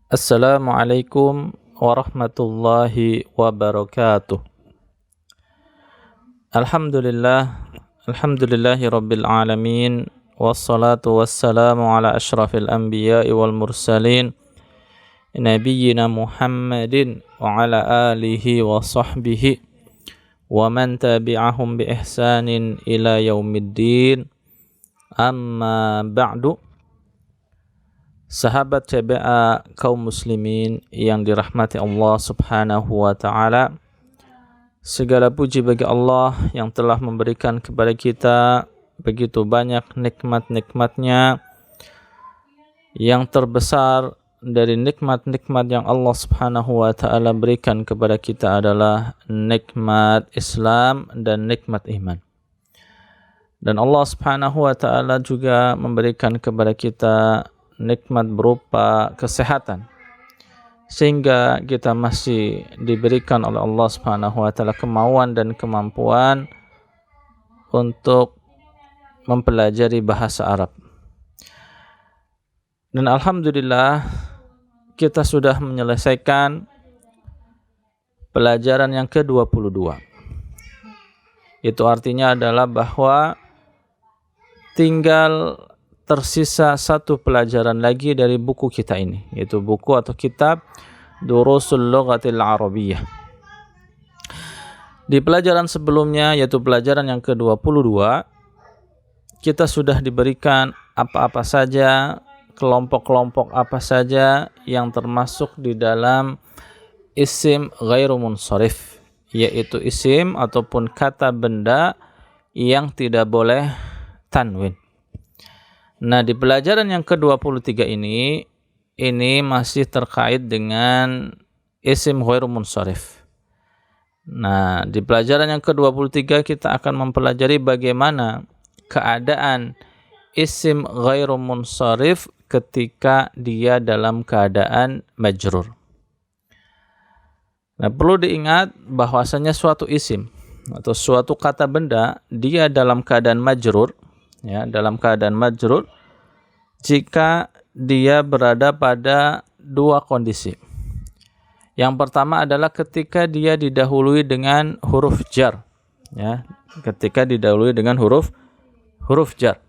Assalamualaikum warahmatullahi wabarakatuh. Alhamdulillah, alhamdulillahi rabbil alamin, wassalatu wassalamu ala ashrafil anbiya'i wal mursalin, nabiyyina Muhammadin wa ala alihi wa sahbihi wa man tabi'ahum bi ihsanin ila yaumiddin. Amma ba'du. Sahabat CBA kaum muslimin yang dirahmati Allah subhanahu wa ta'ala, segala puji bagi Allah yang telah memberikan kepada kita begitu banyak nikmat-nikmatnya. Yang terbesar dari nikmat-nikmat yang Allah subhanahu wa ta'ala berikan kepada kita adalah nikmat Islam dan nikmat iman. Dan Allah subhanahu wa ta'ala juga memberikan kepada kita nikmat berupa kesehatan, sehingga kita masih diberikan oleh Allah Subhanahu wa taala kemauan dan kemampuan untuk mempelajari bahasa Arab. Dan alhamdulillah kita sudah menyelesaikan pelajaran yang ke-22. Itu artinya adalah bahwa tinggal tersisa satu pelajaran lagi dari buku kita ini, yaitu buku atau kitab Durusul Lughatil Arabiyyah. Di pelajaran sebelumnya, yaitu pelajaran yang ke-22, kita sudah diberikan apa-apa saja, kelompok-kelompok apa saja yang termasuk di dalam isim ghairu munsharif, yaitu isim ataupun kata benda yang tidak boleh tanwin. Nah, di pelajaran yang ke-23 ini masih terkait dengan isim ghairu munsharif. Nah, di pelajaran yang ke-23 kita akan mempelajari bagaimana keadaan isim ghairu munsharif ketika dia dalam keadaan majrur. Nah, perlu diingat bahwasanya suatu isim atau suatu kata benda dia dalam keadaan majrur, ya, dalam keadaan majrur jika dia berada pada dua kondisi. Yang pertama adalah ketika dia didahului dengan huruf jar, ya, ketika didahului dengan huruf jar.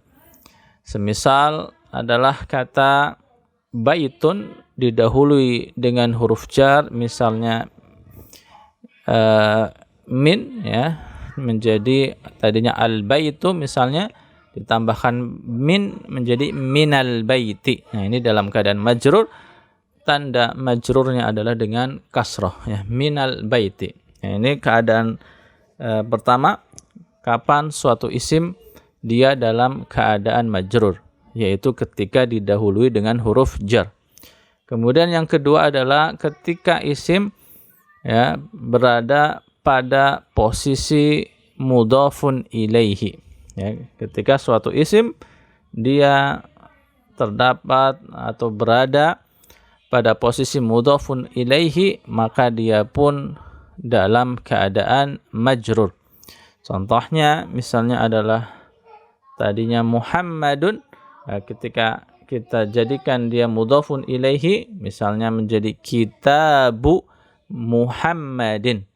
Semisal adalah kata baitun didahului dengan huruf jar, misalnya min, ya, menjadi tadinya al baitu misalnya ditambahkan min menjadi minal baiti. Nah, ini dalam keadaan majrur, tanda majrurnya adalah dengan kasrah, ya, minal baiti. Nah, ini keadaan pertama kapan suatu isim dia dalam keadaan majrur, yaitu ketika didahului dengan huruf jar. Kemudian yang kedua adalah ketika isim, ya, berada pada posisi mudhafun ilaihi. Ya, ketika suatu isim dia terdapat atau berada pada posisi mudhafun ilaihi, maka dia pun dalam keadaan majrur. Contohnya misalnya adalah tadinya Muhammadun, nah, ketika kita jadikan dia mudhafun ilaihi, misalnya menjadi kitabu Muhammadin,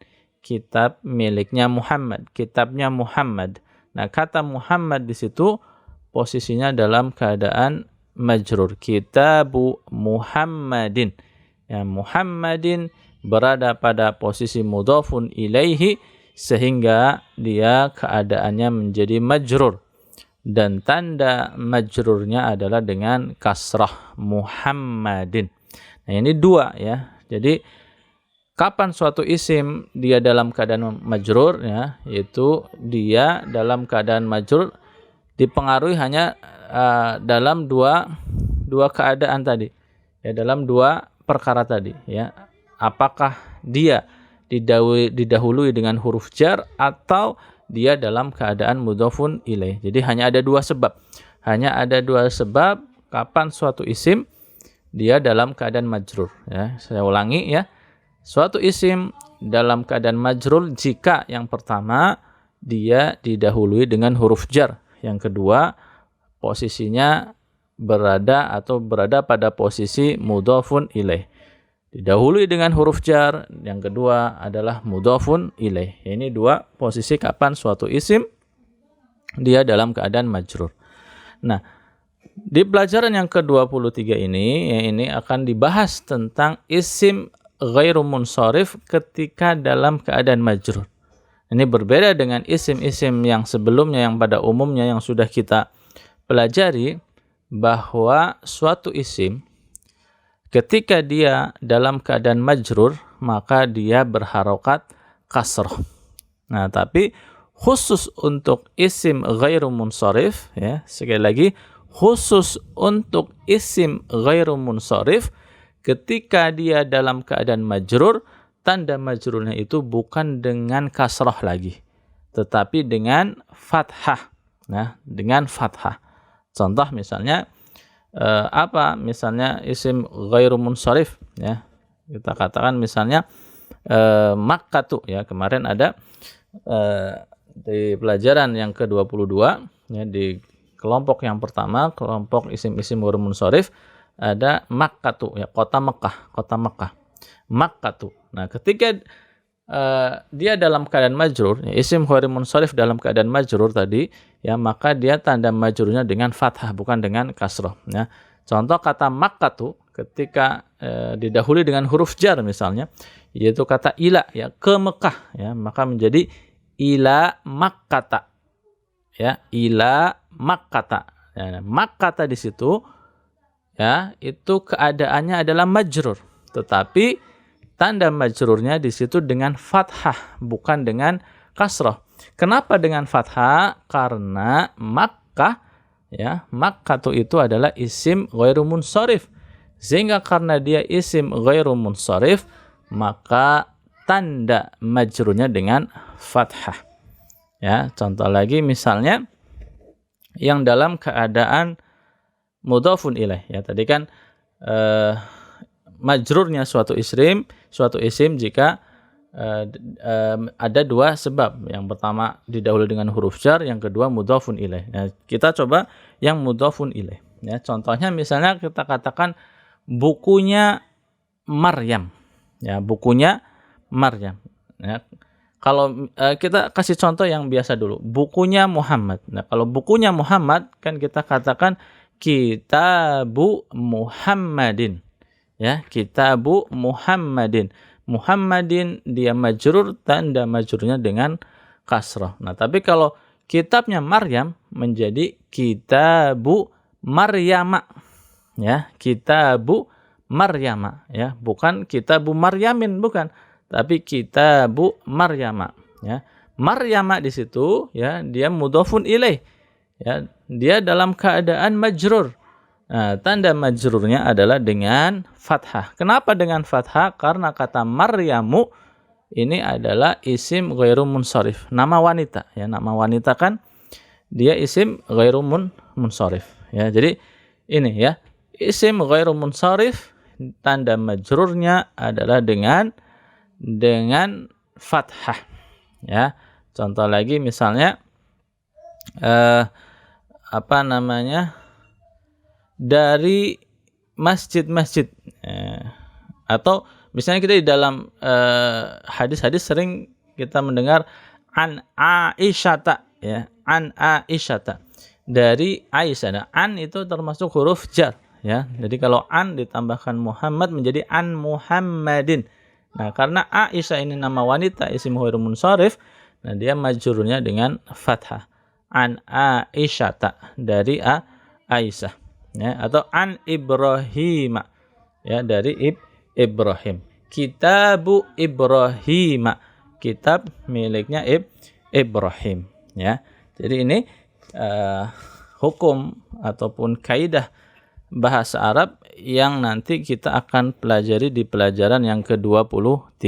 kitab miliknya Muhammad, kitabnya Muhammad. Nah, kata Muhammad di situ posisinya dalam keadaan majrur, kitabu Muhammadin. Ya, Muhammadin berada pada posisi mudhafun ilaihi sehingga dia keadaannya menjadi majrur, dan tanda majrurnya adalah dengan kasrah, Muhammadin. Nah, ini dua, ya. Jadi kapan suatu isim dia dalam keadaan majrur, ya, yaitu dia dalam keadaan majrur dipengaruhi hanya dalam dua keadaan tadi, ya, dalam dua perkara tadi, ya. Apakah dia didahului dengan huruf jar atau dia dalam keadaan mudhafun ilaih. Jadi hanya ada dua sebab. Hanya ada dua sebab kapan suatu isim dia dalam keadaan majrur, ya. Saya ulangi, ya. Suatu isim dalam keadaan majrur jika yang pertama dia didahului dengan huruf jar, yang kedua posisinya berada pada posisi mudhafun ilaih. didahului dengan huruf jar, yang kedua adalah mudhafun ilaih. Ini dua posisi kapan suatu isim dia dalam keadaan majrur. Nah, di pelajaran yang ke-23 ini akan dibahas tentang isim ghairu munsharif ketika dalam keadaan majrur. Ini berbeda dengan isim-isim yang sebelumnya yang pada umumnya yang sudah kita pelajari, bahwa suatu isim ketika dia dalam keadaan majrur maka dia berharokat kasrah. Nah, tapi khusus untuk isim ghairu munsharif, ya, sekali lagi khusus untuk isim ghairu munsharif ketika dia dalam keadaan majrur, tanda majrurnya itu bukan dengan kasrah lagi, tetapi dengan fathah. Nah, dengan fathah. Contoh misalnya misalnya isim ghairu munsharif, ya. Kita katakan misalnya makkatu, ya. Kemarin ada di pelajaran yang ke-22, ya, di kelompok yang pertama, kelompok isim-isim ghairu munsharif, ada makkatu, ya, kota Mekah. Makkatu. Nah, ketika dia dalam keadaan majrur, ya, isim ghairu munsharif dalam keadaan majrur tadi, ya, maka dia tanda majrurnya dengan fathah bukan dengan kasrah, ya. Contoh kata makkatu ketika didahului dengan huruf jar misalnya, yaitu kata ila, ya, ke Mekah, ya, maka menjadi ila makkata, ya, ila makkata. Ya, makkata di situ, ya, itu keadaannya adalah majrur, tetapi tanda majrurnya di situ dengan fathah bukan dengan kasrah. Kenapa dengan fathah? Karena Makkah, ya, Makkah itu adalah isim ghairu munsharif. Sehingga karena dia isim ghairu munsharif, maka tanda majrurnya dengan fathah. Ya, contoh lagi misalnya yang dalam keadaan mudhafun ilaih, ya, tadi kan majrurnya suatu isim jika ada dua sebab. Yang pertama didahului dengan huruf jar, yang kedua mudhafun ilaih. Nah, kita coba yang mudhafun ilaih, ya. Contohnya misalnya kita katakan bukunya Maryam, ya, bukunya Maryam, ya. Kalau kita kasih contoh yang biasa dulu, bukunya Muhammad. Nah, kalau bukunya Muhammad kan kita katakan kitabu Muhammadin, ya, kitabu Muhammadin. Muhammadin dia majrur, tanda majrurnya dengan kasrah. Nah, tapi kalau kitabnya Maryam menjadi kitabu Maryama, ya, kitabu Maryama, ya, bukan kitabu Maryamin, bukan, tapi kitabu Maryama, ya. Maryama di situ, ya, dia mudhafun ilaih, ya, dia dalam keadaan majrur. Nah, tanda majrurnya adalah dengan fathah. Kenapa dengan fathah? Karena kata Maryamu ini adalah isim ghairu munsharif, nama wanita, ya, nama wanita kan dia isim ghairu munsharif, ya. Jadi ini, ya, isim ghairu munsharif tanda majrurnya adalah dengan fathah, ya. Contoh lagi misalnya dari masjid-masjid, atau misalnya kita di dalam hadis-hadis sering kita mendengar an Aisyata, ya, an Aisyata, dari Aisyah. Nah, an itu termasuk huruf jar, ya. Jadi kalau an ditambahkan Muhammad menjadi an Muhammadin. Nah, karena Aisyah ini nama wanita isim ghairu munsharif, nah dia majrurnya dengan fathah, an Aisyata, dari Aisyah, ya, atau an Ibrahim, ya, dari Ibrahim. Kitabu Ibrahim, kitab miliknya Ibrahim, ya. Jadi ini hukum ataupun kaidah bahasa Arab yang nanti kita akan pelajari di pelajaran yang ke-23.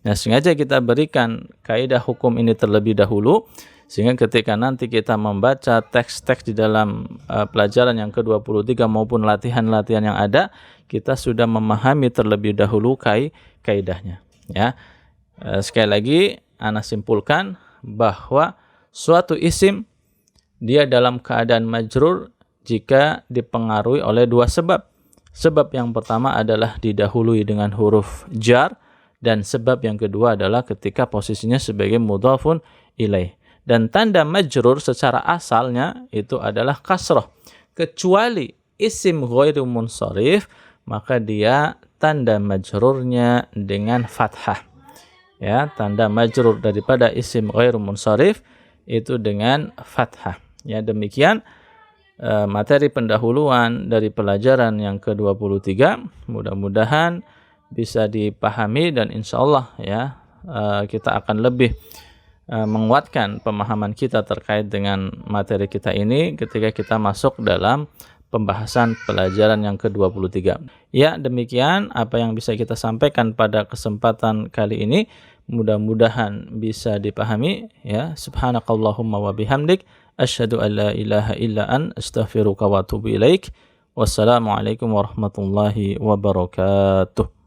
Nah, sengaja kita berikan kaidah hukum ini terlebih dahulu, sehingga ketika nanti kita membaca teks-teks di dalam pelajaran yang ke-23 maupun latihan-latihan yang ada, kita sudah memahami terlebih dahulu kaidahnya, ya. Sekali lagi ana simpulkan bahwa suatu isim dia dalam keadaan majrur jika dipengaruhi oleh dua sebab. Sebab yang pertama adalah didahului dengan huruf jar, dan sebab yang kedua adalah ketika posisinya sebagai mudhafun ilaih. Dan tanda majrur secara asalnya itu adalah kasrah. Kecuali isim ghairu munsharif, maka dia tanda majrurnya dengan fathah. Ya, tanda majrur daripada isim ghairu munsharif itu dengan fathah. Ya, demikian materi pendahuluan dari pelajaran yang ke-23. Mudah-mudahan bisa dipahami, dan insyaallah ya kita akan lebih menguatkan pemahaman kita terkait dengan materi kita ini ketika kita masuk dalam pembahasan pelajaran yang ke-23. Ya, demikian apa yang bisa kita sampaikan pada kesempatan kali ini. Mudah-mudahan bisa dipahami ya. Subhanakallahumma wa bihamdik asyhadu an la ilaha illa anta astaghfiruka wa atubu ilaik. Wassalamualaikum warahmatullahi wabarakatuh.